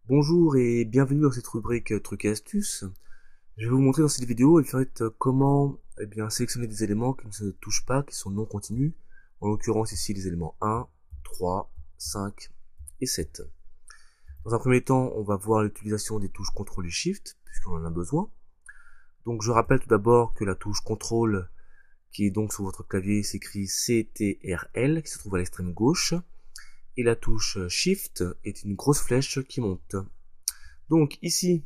Bonjour et bienvenue dans cette rubrique trucs et astuces. Je vais vous montrer dans cette vidéo en fait comment sélectionner des éléments qui ne se touchent pas, qui sont non continus. En l'occurrence ici les éléments 1, 3, 5 et 7. Dans un premier temps, on va voir l'utilisation des touches CTRL et SHIFT puisqu'on en a besoin. Donc je rappelle tout d'abord que la touche CTRL qui est donc sur votre clavier s'écrit CTRL qui se trouve à l'extrême gauche. Et la touche Shift est une grosse flèche qui monte. Donc ici,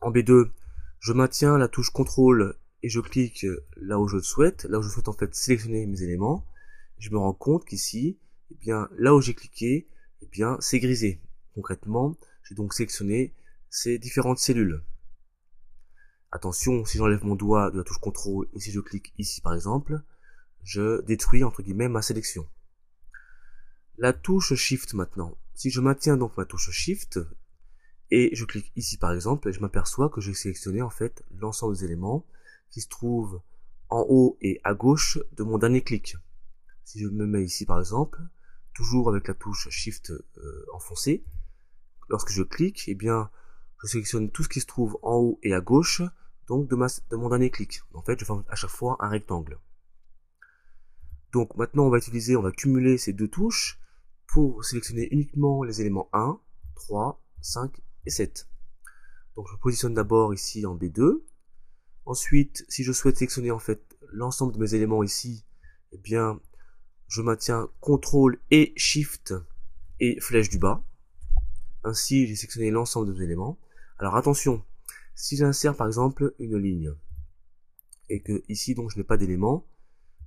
en B2, je maintiens la touche CTRL et je clique là où je souhaite en fait sélectionner mes éléments. Je me rends compte qu'ici, là où j'ai cliqué, c'est grisé. Concrètement, j'ai donc sélectionné ces différentes cellules. Attention, si j'enlève mon doigt de la touche CTRL et si je clique ici par exemple, je détruis entre guillemets ma sélection. La touche Shift maintenant. Si je maintiens donc ma touche Shift et je clique ici par exemple, je m'aperçois que j'ai sélectionné en fait l'ensemble des éléments qui se trouvent en haut et à gauche de mon dernier clic. Si je me mets ici par exemple, toujours avec la touche Shift enfoncée, lorsque je clique, je sélectionne tout ce qui se trouve en haut et à gauche donc de mon dernier clic. En fait, je fais à chaque fois un rectangle. Donc maintenant on va cumuler ces deux touches pour sélectionner uniquement les éléments 1, 3, 5 et 7. Donc je me positionne d'abord ici en B2. Ensuite, si je souhaite sélectionner en fait l'ensemble de mes éléments ici, je maintiens CTRL et SHIFT et flèche du bas. Ainsi, j'ai sélectionné l'ensemble de mes éléments. Alors attention, si j'insère par exemple une ligne et que ici donc je n'ai pas d'éléments,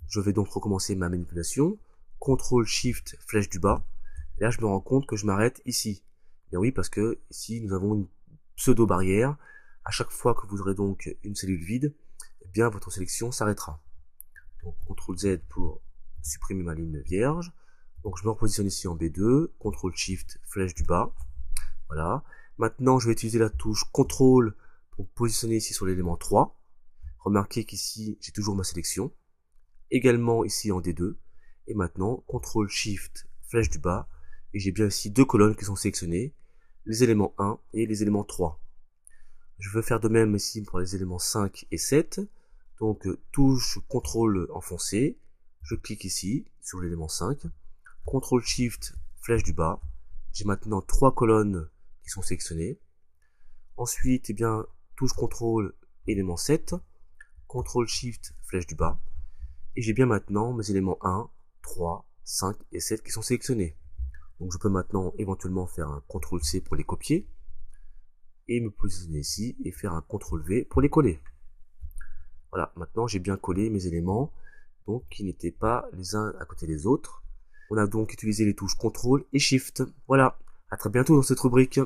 je vais donc recommencer ma manipulation. CTRL SHIFT flèche du bas. Et là, je me rends compte que je m'arrête ici. Bien oui, parce que ici, nous avons une pseudo-barrière. À chaque fois que vous aurez donc une cellule vide, votre sélection s'arrêtera. Donc, CTRL Z pour supprimer ma ligne vierge. Donc, je me repositionne ici en B2. CTRL SHIFT flèche du bas. Voilà. Maintenant, je vais utiliser la touche CTRL pour positionner ici sur l'élément 3. Remarquez qu'ici, j'ai toujours ma sélection. Également ici en D2. Et maintenant, CTRL SHIFT flèche du bas. Et j'ai bien ici deux colonnes qui sont sélectionnées, les éléments 1 et les éléments 3. Je veux faire de même ici pour les éléments 5 et 7. Donc touche CTRL enfoncé, je clique ici sur l'élément 5, CTRL SHIFT flèche du bas. J'ai maintenant trois colonnes qui sont sélectionnées. Ensuite, touche CTRL élément 7, CTRL SHIFT flèche du bas. Et j'ai bien maintenant mes éléments 1, 3, 5 et 7 qui sont sélectionnés. Donc je peux maintenant éventuellement faire un CTRL C pour les copier et me positionner ici et faire un CTRL V pour les coller. Voilà, maintenant j'ai bien collé mes éléments donc qui n'étaient pas les uns à côté des autres. On a donc utilisé les touches CTRL et SHIFT. Voilà, à très bientôt dans cette rubrique.